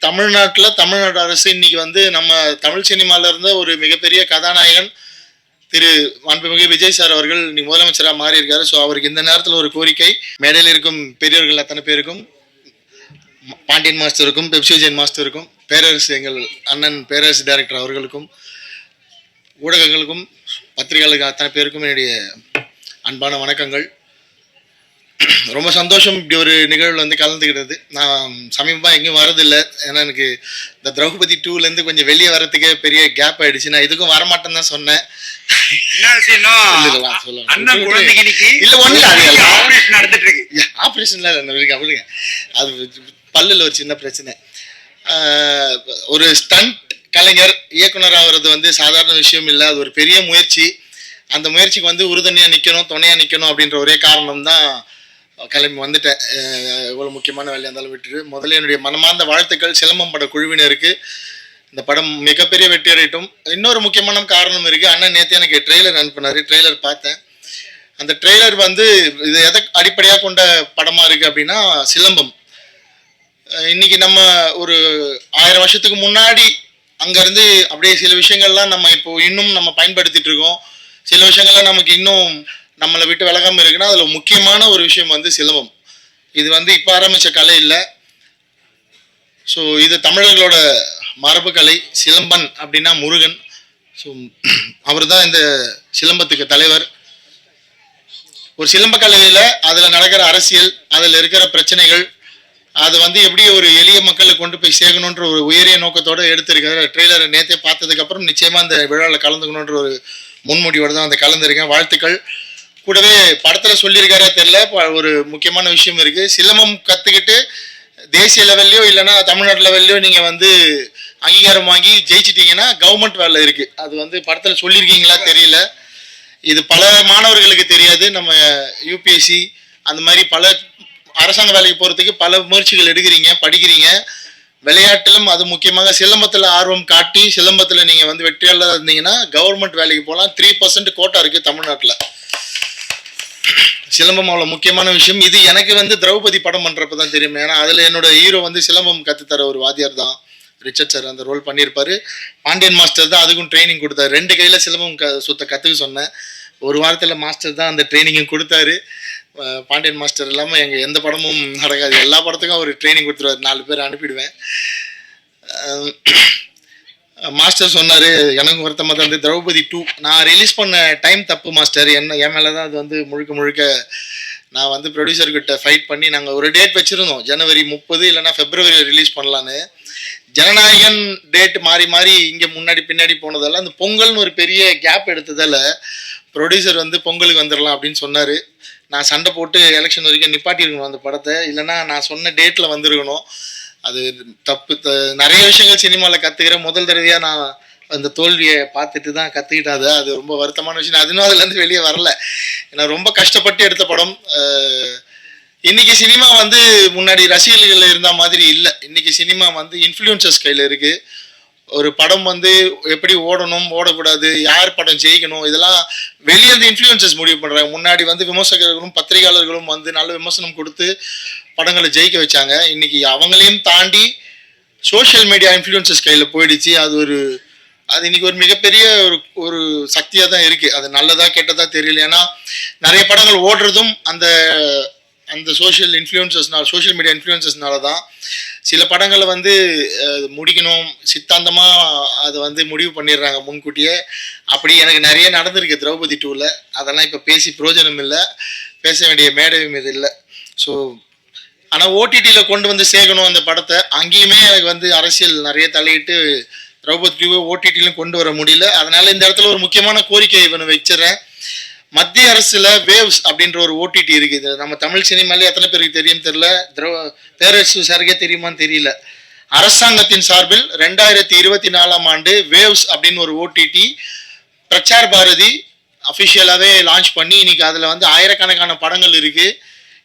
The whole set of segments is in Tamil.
தமிழ்நாட்டில் தமிழ்நாடு அரசு இன்னைக்கு வந்து நம்ம தமிழ் சினிமால இருந்த ஒரு மிகப்பெரிய கதாநாயகன் திரு மாண்புமிகு விஜய் சார் அவர்கள் இன்னைக்கு முதலமைச்சராக மாறி இருக்காரு. ஸோ அவருக்கு இந்த நேரத்தில் ஒரு கோரிக்கை, மேடையில் இருக்கும் பெரியவர்கள் அத்தனை பேருக்கும், பாண்டியன் மாஸ்டருக்கும், பெப்சி விஜயன் மாஸ்டருக்கும், பேரரசு எங்கள் அண்ணன் பேரரசு டைரக்டர் அவர்களுக்கும், ஊடகங்களுக்கும், பத்திரிகையாளர்கள் அத்தனை பேருக்கும் என்னுடைய அன்பான வணக்கங்கள். ரொம்ப சந்தோஷம் இப்படி ஒரு நிகழ்வில் வந்து கலந்துக்கிட்டது. நான் சமீபமாக எங்கேயும் வரதில்லை, ஏன்னா எனக்கு இந்த திரௌபதி 2லேருந்து கொஞ்சம் வெளியே வரத்துக்கே பெரிய கேப் ஆயிடுச்சு. நான் இதுக்கும் வரமாட்டேன்னு தான் சொன்னேன். ஆப்ரேஷன்ல அவளுங்க அது பல்லுல ஒரு சின்ன பிரச்சனை. ஒரு ஸ்டண்ட் கலைஞர் இயக்குனர் ஆகிறது வந்து சாதாரண விஷயம் இல்லை, அது ஒரு பெரிய முயற்சி. அந்த முயற்சிக்கு வந்து உறுதுணையாக நிற்கணும், துணையாக நிற்கணும் அப்படின்ற ஒரே காரணம் தான் கிளம்பி வந்துட்டேன். இவ்வளோ முக்கியமான வேலையாக இருந்தாலும் விட்டுட்டு முதல்ல என்னுடைய மனமார்ந்த வாழ்த்துக்கள் சிலம்பம் பட குழுவினருக்கு. இந்த படம் மிகப்பெரிய வெற்றி அடையட்டும். இன்னொரு முக்கியமான காரணம் இருக்குது. அண்ணன் நேற்று எனக்கு ட்ரெய்லர் அனுப்பினார், ட்ரெய்லர் பார்த்தேன். அந்த ட்ரெய்லர் வந்து இது எதை அடிப்படையாக கொண்ட படமாக இருக்குது அப்படின்னா சிலம்பம். இன்னைக்கு நம்ம ஒரு 1000 வருஷத்துக்கு முன்னாடி அங்கேருந்து அப்படியே சில விஷயங்கள்லாம் நம்ம இப்போ இன்னும் நம்ம பயன்படுத்திட்டு இருக்கோம். சில விஷயங்கள்லாம் நமக்கு இன்னும் நம்மளை விட்டு விலகாமல் இருக்குன்னா அதில் முக்கியமான ஒரு விஷயம் வந்து சிலம்பம். இது வந்து இப்போ ஆரம்பித்த கலை இல்லை. ஸோ இது தமிழர்களோட மரபு கலை. சிலம்பன் அப்படின்னா முருகன். ஸோ அவர் தான் இந்த சிலம்பத்துக்கு தலைவர். ஒரு சிலம்ப கலையில் அதில் நடக்கிற அரசியல், அதில் இருக்கிற பிரச்சனைகள், அது வந்து எப்படி ஒரு எளிய மக்களுக்கு கொண்டு போய் சேர்க்கணுன்ற ஒரு உயரிய நோக்கத்தோடு எடுத்திருக்காரு. ட்ரெய்லரை நேற்றே பார்த்ததுக்கப்புறம் நிச்சயமாக அந்த விழாவில் கலந்துக்கணுன்ற ஒரு முன்முடிவோடு தான் அந்த கலந்துருக்கேன். வாழ்த்துக்கள். கூடவே படத்தில் சொல்லியிருக்காரே தெரியல, ஒரு முக்கியமான விஷயம் இருக்குது. சிலம்பம் கற்றுக்கிட்டு தேசிய லெவல்லையோ இல்லைன்னா தமிழ்நாடு லெவல்லையோ நீங்கள் வந்து அங்கீகாரம் வாங்கி ஜெயிச்சிட்டிங்கன்னா கவர்மெண்ட் வேலை இருக்குது. அது வந்து படத்தில் சொல்லியிருக்கீங்களா தெரியல. இது பல மாணவர்களுக்கு தெரியாது. நம்ம யூபிஎஸ்சி அந்த மாதிரி பல அரசாங்க வேலைக்கு போகிறதுக்கு பல முயற்சிகள் எடுக்கிறீங்க, படிக்கிறீங்க. விளையாட்டிலும் அது முக்கியமாக சிலம்பத்தில் ஆர்வம் காட்டி சிலம்பத்தில் நீங்கள் வந்து வெற்றியாளர் இருந்தீங்கன்னா கவர்மெண்ட் வேலைக்கு போகலாம். 3% கோட்டா இருக்குது தமிழ்நாட்டில். சிலம்பம் அவ்வளோ முக்கியமான விஷயம். இது எனக்கு வந்து திரௌபதி படம் பண்ணுறப்ப தான் தெரியும். ஏன்னா அதில் என்னோட ஹீரோ வந்து சிலம்பம் கற்றுத்தர ஒரு வாத்தியார் தான், ரிச்சர்ட் சார் அந்த ரோல் பண்ணியிருப்பாரு. பாண்டியன் மாஸ்டர் தான் அதுக்கும் ட்ரைனிங் கொடுத்தாரு. 2 கையில் சிலம்பம் சுத்த கற்றுக்க சொன்னேன். ஒரு வாரத்தில் மாஸ்டர் தான் அந்த ட்ரைனிங்கும் கொடுத்தாரு. பாண்டியன் மாஸ்டர் இல்லாமல் எங்கள் எந்த படமும் நடக்காது. எல்லா படத்துக்கும் அவர் ட்ரைனிங் கொடுத்துருவார். 4 பேர் அனுப்பிடுவேன். மாஸ்டர் சொன்னார், எனக்கு வருத்தமாக தான் வந்து திரௌபதி 2 நான் ரிலீஸ் பண்ண டைம் தப்பு மாஸ்டர், என் மேலே தான் அது வந்து முழுக்க நான் வந்து ப்ரொடியூசர்கிட்ட ஃபைட் பண்ணி நாங்கள் ஒரு டேட் வச்சுருந்தோம், ஜனவரி 30 இல்லைன்னா ஃபெப்ரவரி ரிலீஸ் பண்ணலான்னு. ஜனநாயகன் டேட் மாறி இங்கே முன்னாடி பின்னாடி போனதால் அந்த பொங்கல்னு ஒரு பெரிய கேப் எடுத்ததால் ப்ரொடியூசர் வந்து பொங்கலுக்கு வந்துடலாம் அப்படின்னு சொன்னார். நான் சண்டை போட்டு எலெக்ஷன் வரைக்கும் நிப்பாட்டியிருக்கணும் அந்த படத்தை, இல்லைன்னா நான் சொன்ன டேட்டில் வந்திருக்கணும். அது தப்பு. நிறைய விஷயங்கள் சினிமாவில் கற்றுக்கிறேன். முதல் தடவையாக நான் அந்த தோல்வியை பார்த்துட்டு தான் கற்றுக்கிட்டேன். அது ரொம்ப வருத்தமான விஷயம். அதுவும் அதுலேருந்து வெளியே வரல. ஏன்னா ரொம்ப கஷ்டப்பட்டு எடுத்த படம். இன்னைக்கு சினிமா வந்து முன்னாடி ரசிகர்கள் இருந்த மாதிரி இல்லை. இன்னைக்கு சினிமா வந்து இன்ஃப்ளூயன்சர்ஸ் கையில் இருக்குது. ஒரு படம் வந்து எப்படி ஓடணும், ஓடக்கூடாது, யார் படம் ஜெயிக்கணும், இதெல்லாம் வெளியே இருந்து இன்ஃப்ளூயன்சர்ஸ் முடிவு பண்ணுறாங்க. முன்னாடி வந்து விமர்சகர்களும் பத்திரிகையாளர்களும் வந்து நல்ல விமர்சனம் கொடுத்து படங்களை ஜெயிக்க வச்சாங்க. இன்னைக்கு அவங்களையும் தாண்டி சோஷியல் மீடியா இன்ஃப்ளூயன்சர்ஸ் கையில் போயிடுச்சு. அது இன்னைக்கு ஒரு மிகப்பெரிய ஒரு சக்தியாக தான் இருக்குது. அது நல்லதா கெட்டதா தெரியல. ஏன்னா நிறைய படங்கள் ஓடுறதும் அந்த சோஷியல் மீடியா இன்ஃப்ளூயன்சர்ஸ்னால தான். சில படங்களை வந்து முடிக்கணும் சித்தாந்தமாக அதை வந்து முடிவு பண்ணிடுறாங்க முன்கூட்டியே. அப்படி எனக்கு நிறைய நடந்திருக்கு திரௌபதி 2ல். அதெல்லாம் இப்போ பேசி பிரயோஜனம் இல்லை, பேச வேண்டிய மேடையும் இது இல்லை. ஸோ ஆனால் ஓடிடியில் கொண்டு வந்து சேர்க்கணும் அந்த படத்தை. அங்கேயுமே எனக்கு வந்து அரசியல் நிறைய தலையிட்டு திரௌபதி 2 ஓடிடியிலும் கொண்டு வர முடியல. அதனால இந்த இடத்துல ஒரு முக்கியமான கோரிக்கை இவனை வச்சுறேன். மத்திய அரசுல வேவ்ஸ் அப்படின்ற ஒரு ஓடிடி இருக்குது. நம்ம தமிழ் சினிமாலே எத்தனை பேருக்கு தெரியும் தெரியல, பேரரசு சாருக்கே தெரியுமான்னு தெரியல. அரசாங்கத்தின் சார்பில் 2024ஆம் ஆண்டு வேவ்ஸ் அப்படின்னு ஒரு ஓடிடி பிரச்சார் பாரதி அஃபிஷியலாகவே லான்ச் பண்ணி இன்னைக்கு அதில் வந்து ஆயிரக்கணக்கான படங்கள் இருக்குது.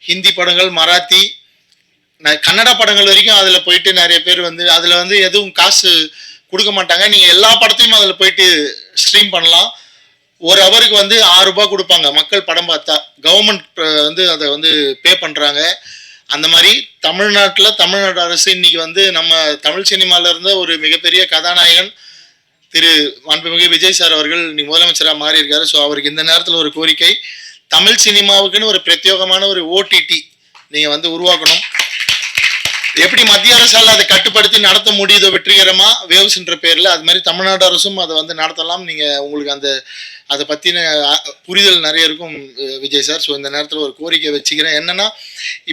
ஹிந்தி படங்கள், மராத்தி, கன்னடா படங்கள் வரைக்கும் அதில் போயிட்டு நிறைய பேர் வந்து அதில் வந்து எதுவும் காசு கொடுக்க மாட்டாங்க. நீங்கள் எல்லா படத்தையும் அதில் போயிட்டு ஸ்ட்ரீம் பண்ணலாம். ஒரு ஹவருக்கு வந்து 6 ரூபாய் கொடுப்பாங்க மக்கள் படம் பார்த்தா. கவர்மெண்ட் வந்து அதை வந்து பே பண்ணுறாங்க. அந்த மாதிரி தமிழ்நாடு அரசு இன்னைக்கு வந்து நம்ம தமிழ் சினிமால இருந்த ஒரு மிகப்பெரிய கதாநாயகன் திரு மாண்புமிகு விஜய் சார் அவர்கள் இன்னைக்கு முதலமைச்சராக மாறி இருக்காரு. ஸோ அவருக்கு இந்த நேரத்தில் ஒரு கோரிக்கை, தமிழ் சினிமாவுக்குன்னு ஒரு பிரத்யேகமான ஒரு ஓடிடி நீங்க வந்து உருவாக்கணும். எப்படி மத்திய அரசால் அதை கட்டுப்படுத்தி நடத்த முடியுதோ வெற்றிகரமா வேவ்ஸ்ன்ற பேர்ல, அது மாதிரி தமிழ்நாடு அரசும் அதை வந்து நடத்தலாம். நீங்க உங்களுக்கு அந்த அதை பத்தின புரிதல் நிறைய இருக்கும் விஜய் சார். ஸோ இந்த நேரத்தில் ஒரு கோரிக்கை வச்சுக்கிறேன். என்னன்னா,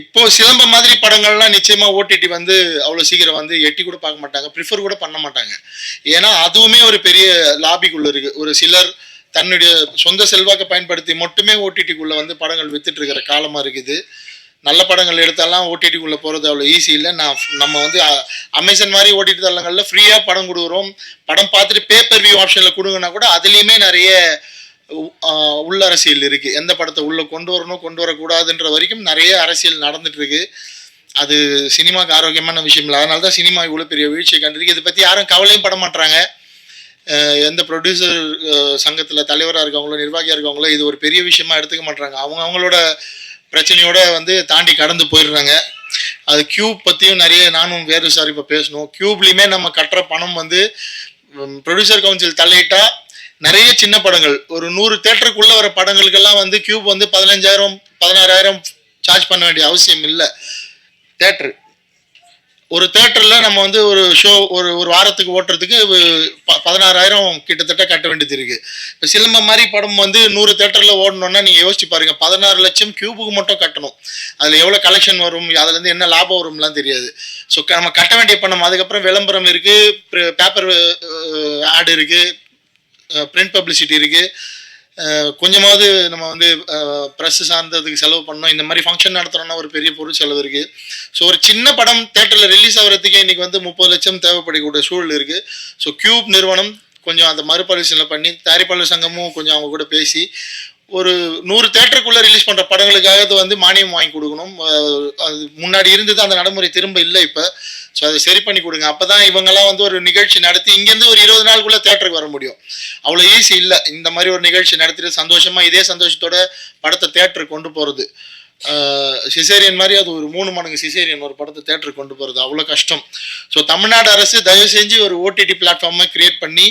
இப்போ சிலம்ப மாதிரி படங்கள்லாம் நிச்சயமா ஓடிடி வந்து அவ்வளோ சீக்கிரம் வந்து எட்டி கூட பார்க்க மாட்டாங்க, ப்ரிஃபர் கூட பண்ண மாட்டாங்க. ஏன்னா அதுவுமே ஒரு பெரிய லாபிக்குள்ள இருக்கு. ஒரு சிலர் தன்னுடைய சொந்த செல்வாக்கை பயன்படுத்தி மட்டுமே ஓடிடிக்குள்ள வந்து படங்கள் வித்துட்டு இருக்கிற காலமா இருக்குது. நல்ல படங்கள் எடுத்தாலாம் ஓடிடிக்குள்ளே போகிறது அவ்வளோ ஈஸி இல்லை. நம்ம வந்து அமேசான் மாதிரி ஓடிடி தளங்களில் ஃப்ரீயாக படம் கொடுக்குறோம். படம் பார்த்துட்டு பேப்பர் வியூ ஆப்ஷனில் கொடுங்கன்னா கூட அதுலேயுமே நிறைய உள்ள அரசியல் இருக்குது. எந்த படத்தை உள்ளே கொண்டு வரணும் கொண்டு வரக்கூடாதுன்ற வரைக்கும் நிறைய அரசியல் நடந்துட்டு இருக்கு. அது சினிமாவுக்கு ஆரோக்கியமான விஷயம் இல்லை. அதனால தான் சினிமா இவ்வளோ பெரிய வீழ்ச்சியை கண்டிருக்கு. இதை பற்றி யாரும் கவலையும் பட மாட்டாங்க. எந்த ப்ரொடியூசர் சங்கத்தில் தலைவராக இருக்கவங்களோ நிர்வாகியாக இருக்கவங்களோ இது ஒரு பெரிய விஷயமா எடுத்துக்க மாட்டாங்க. அவங்களோட பிரச்சனையோட வந்து தாண்டி கடந்து போயிடுறாங்க. அது கியூப் பற்றியும் நிறைய நானும் வேறு சார் இப்போ பேசணும். கியூப்லேயுமே நம்ம கட்டுற பணம் வந்து ப்ரொடியூசர் கவுன்சில் தலையிட்டா நிறைய சின்ன படங்கள் ஒரு 100 தேட்டருக்குள்ளே வர படங்களுக்கெல்லாம் வந்து கியூப் வந்து 15,000 16,000 சார்ஜ் பண்ண வேண்டிய அவசியம் இல்லை. தேட்டரு ஒரு தேட்டரில் நம்ம வந்து ஒரு ஷோ ஒரு வாரத்துக்கு ஓட்டுறதுக்கு 16,000 கிட்டத்தட்ட கட்ட வேண்டியது இருக்குது. இப்போ சிலம்பம் மாதிரி படம் வந்து 100 தேட்டரில் ஓடணுன்னா நீங்கள் யோசிச்சு பாருங்கள், 16 லட்சம் கியூபுக்கு மட்டும் கட்டணும். அதில் எவ்வளோ கலெக்ஷன் வரும், அதுலேருந்து என்ன லாபம் வரும்லாம் தெரியாது. ஸோ நம்ம கட்ட வேண்டிய பணம், அதுக்கப்புறம் விளம்பரம் இருக்குது, பேப்பர் ஆடு இருக்குது, பிரிண்ட் பப்ளிசிட்டி இருக்குது, கொஞ்சமாவது நம்ம வந்து ப்ரெஸ் சார்ந்ததுக்கு செலவு பண்ணோம். இந்த மாதிரி ஃபங்க்ஷன் நடத்துகிறோன்னா ஒரு பெரிய பொருள் செலவு இருக்குது. ஸோ ஒரு சின்ன படம் தேட்டரில் ரிலீஸ் ஆகிறதுக்கே இன்றைக்கி வந்து 30 லட்சம் தேவைப்படக்கூடிய சூழல் இருக்குது. ஸோ கியூப் நிறுவனம் கொஞ்சம் அந்த மறுபரிசீலனை பண்ணி தயாரிப்பாளர் சங்கமும் கொஞ்சம் அவங்க கூட பேசி ஒரு 100 தேட்டருக்குள்ளே ரிலீஸ் பண்ணுற படங்களுக்காக வந்து மானியம் வாங்கி கொடுக்கணும். அது முன்னாடி இருந்தது, அந்த நடைமுறை திரும்ப இல்லை இப்போ. ஸோ அதை சரி பண்ணி கொடுங்க. அப்போ தான் இவங்கெல்லாம் வந்து ஒரு நிகழ்ச்சி நடத்தி இங்கேருந்து ஒரு 20 நாளுக்குள்ளே தேட்டருக்கு வர முடியும். அவ்வளோ ஈஸி இல்லை இந்த மாதிரி ஒரு நிகழ்ச்சி நடத்திட்டு சந்தோஷமாக இதே சந்தோஷத்தோட படத்தை தேட்டருக்கு கொண்டு போகிறது. சிசேரியன் மாதிரி அது ஒரு 3 மடங்கு சிசேரியன் ஒரு படத்தை தேட்டருக்கு கொண்டு போகிறது அவ்வளோ கஷ்டம். ஸோ தமிழ்நாடு அரசு தயவு செஞ்சு ஒரு ஓடிடி பிளாட்ஃபார்மை கிரியேட் பண்ணி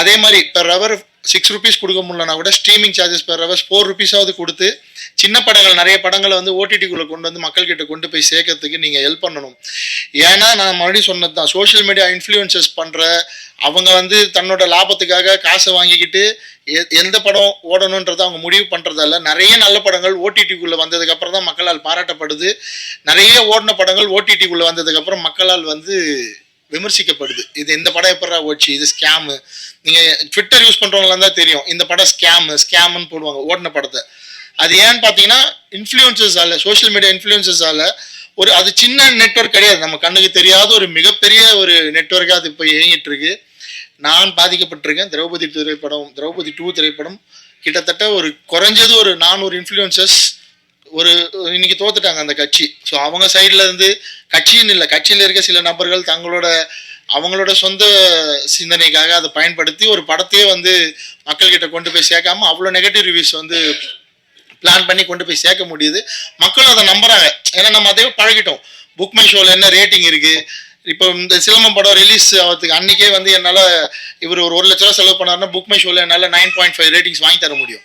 அதே மாதிரி பெர் ஹவர் 6 rupees கொடுக்க முடியலனா கூட streaming charges per hours 4 rupees கொடுத்து சின்ன படங்கள் நிறைய படங்களை வந்து ஓடிடிக்குள்ளே கொண்டு வந்து மக்கள்கிட்ட கொண்டு போய் சேர்க்கறதுக்கு நீங்கள் ஹெல்ப் பண்ணணும். ஏன்னா நான் மறுபடியும் சொன்னது தான், சோஷியல் மீடியா இன்ஃப்ளூயன்சஸ் பண்ணுற அவங்க வந்து தன்னோட லாபத்துக்காக காசை வாங்கிக்கிட்டு எந்த படம் ஓடணுன்றதை அவங்க முடிவு பண்ணுறதால நிறைய நல்ல படங்கள் ஓடிடிக்குள்ளே வந்ததுக்கப்புறம் தான் மக்களால் பாராட்டப்படுது. நிறைய ஓடின படங்கள் ஓடிடிக்குள்ளே வந்ததுக்கப்புறம் மக்களால் வந்து விமர்சிக்கப்படுது. இது இந்த படம் எப்படா ஓடிச்சு, இது ஸ்கேமு. நீங்கள் ட்விட்டர் யூஸ் பண்ணுறவங்களாம் தான் தெரியும், இந்த படம் ஸ்கேமுன்னு போடுவாங்க ஓடின படத்தை. அது ஏன்னு பார்த்தீங்கன்னா இன்ஃப்ளூயன்சஸால், சோஷியல் மீடியா இன்ஃப்ளூயன்சஸால் ஒரு அது சின்ன நெட்வொர்க் கிடையாது, நம்ம கண்ணுக்கு தெரியாத ஒரு மிகப்பெரிய ஒரு நெட்வொர்க்காக அது இப்போ இயங்கிட்டு இருக்கு. நான் பாதிக்கப்பட்டிருக்கேன். திரௌபதி 2 திரைப்படம் கிட்டத்தட்ட ஒரு குறைஞ்சது ஒரு 400 இன்ஃப்ளூயன்சஸ் ஒரு இன்னைக்கு தோத்துட்டாங்க அந்த கட்சி. ஸோ அவங்க சைட்ல இருந்து கட்சின்னு இல்லை, கட்சியில் இருக்க சில நபர்கள் அவங்களோட சொந்த சிந்தனைக்காக அதை பயன்படுத்தி ஒரு படத்தையே வந்து மக்கள்கிட்ட கொண்டு போய் சேர்க்காம அவ்வளோ நெகட்டிவ் ரிவ்யூஸ் வந்து பிளான் பண்ணி கொண்டு போய் சேர்க்க முடியுது. மக்களும் அதை நம்புறாங்க. ஏன்னா நம்ம அதே பழகிட்டோம். புக் மை ஷோவில் என்ன ரேட்டிங் இருக்கு. இப்போ இந்த சிலம்பம் படம் ரிலீஸ் ஆகிறதுக்கு அன்னைக்கே வந்து என்னால் இவர் ஒரு 1 லட்ச ரூபா செலவு பண்ணாருன்னா புக் மை ஷோவில் என்னால் 9.5 ரேட்டிங்ஸ் வாங்கி தர முடியும்.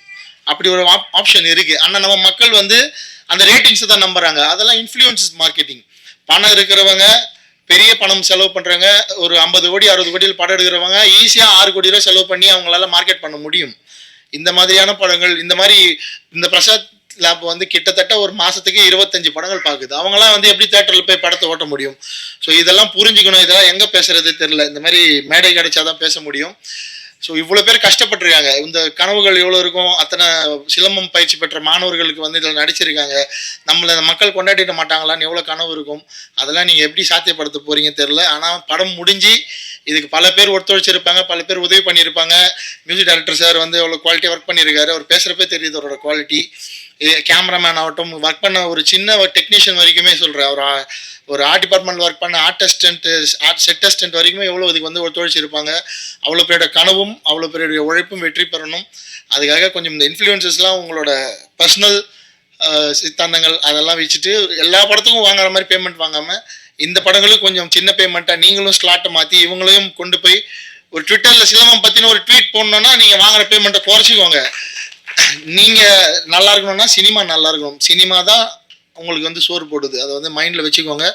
அப்படி ஒரு ஆப்ஷன் இருக்கு. ஆனால் நம்ம மக்கள் வந்து அந்த ரேட்டிங்ஸை தான் நம்புறாங்க. அதெல்லாம் இன்ஃப்ளூயன்ஸ் மார்க்கெட்டிங். பணம் இருக்கிறவங்க, பெரிய பணம் செலவு பண்றவங்க, ஒரு 50 கோடி 60 கோடியில் படம் எடுக்கிறவங்க ஈஸியாக 6 கோடி ரூபாய் செலவு பண்ணி அவங்களால மார்க்கெட் பண்ண முடியும். இந்த மாதிரியான படங்கள், இந்த பிரசாத் லேப் வந்து கிட்டத்தட்ட ஒரு மாசத்துக்கு 25 படங்கள் பார்க்குது. அவங்களாம் வந்து எப்படி தேட்டரில் போய் படத்தை ஓட்ட முடியும்? ஸோ இதெல்லாம் புரிஞ்சுக்கணும். இதெல்லாம் எங்கே பேசுறது தெரியல. இந்த மாதிரி மேடை கிடைச்சாதான் பேச முடியும். ஸோ இவ்வளோ பேர் கஷ்டப்பட்டுருக்காங்க. இந்த கனவுகள் எவ்வளோ இருக்கும். அத்தனை சிலம்பம் பயிற்சி பெற்ற மாணவர்களுக்கு வந்து இதில் நடிச்சிருக்காங்க. நம்மளை மக்கள் கொண்டாடிட மாட்டாங்களான்னு எவ்வளோ கனவு இருக்கும். அதெல்லாம் நீங்கள் எப்படி சாத்தியப்படுத்த போறீங்க தெரியல. ஆனால் படம் முடிஞ்சு இதுக்கு பல பேர் ஒத்துழைச்சிருப்பாங்க, பல பேர் உதவி பண்ணியிருப்பாங்க. மியூசிக் டைரக்டர் சார் வந்து எவ்வளோ குவாலிட்டியாக ஒர்க் பண்ணியிருக்காரு. அவர் பேசுகிறப்பே தெரியுது அவரோட குவாலிட்டி. கேமராமேன் ஆகட்டும், ஒர்க் பண்ண ஒரு சின்ன டெக்னீஷியன் வரைக்குமே சொல்கிறேன். ஒரு ஆர்ட் டிபார்ட்மெண்ட் ஒர்க் பண்ண ஆர்ட் செட் அசிஸ்டன்ட் வரைக்குமே எவ்வளோ இதுக்கு வந்து ஒத்துழைச்சிருப்பாங்க. அவ்வளோ பேரோட கனவும் அவ்வளோ பேருடைய உழைப்பும் வெற்றி பெறணும். அதுக்காக கொஞ்சம் இந்த இன்ஃப்ளூயன்சஸ்லாம் உங்களோட பர்சனல் சித்தாந்தங்கள் அதெல்லாம் வச்சுட்டு எல்லா படத்துக்கும் வாங்குற மாதிரி பேமெண்ட் வாங்காமல் இந்த படங்களுக்கு கொஞ்சம் சின்ன பேமெண்ட்டாக நீங்களும் ஸ்லாட்டை மாற்றி இவங்களையும் கொண்டு போய் ஒரு ட்விட்டரில் சிலம்பம் பற்றின ஒரு ட்வீட் போடணுன்னா நீங்கள் வாங்குற பேமெண்ட்டை குறைச்சிக்கோங்க. நீங்கள் நல்லா இருக்கணும்னா சினிமா நல்லா இருக்கணும். சினிமா தான் உங்களுக்கு வந்து சோறு போடுது. அதை வந்து மைண்டில் வச்சுக்கோங்க.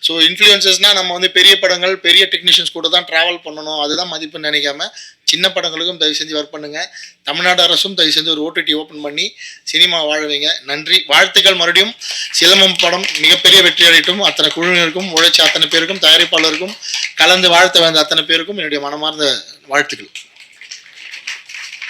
ஸோ இன்ஃப்ளூயன்சஸ்னால் நம்ம வந்து பெரிய படங்கள் பெரிய டெக்னீஷியன்ஸ் கூட தான் ட்ராவல் பண்ணணும், அதுதான் மதிப்புன்னு நினைக்காம சின்ன படங்களுக்கும் தயவு செஞ்சு ஒர்க் பண்ணுங்கள். தமிழ்நாடு அரசும் தயவு செஞ்சு ஒரு ஓடிடி ஓப்பன் பண்ணி சினிமா வாழ வைங்க. நன்றி, வாழ்த்துக்கள். மறுபடியும் சிலம்பம் படம் மிகப்பெரிய வெற்றி அடையட்டும். அத்தனை குழுவினருக்கும் உழைச்ச அத்தனை பேருக்கும் தயாரிப்பாளருக்கும் கலந்து வாழ்த்த வந்த அத்தனை பேருக்கும் என்னுடைய மனமார்ந்த வாழ்த்துக்கள்.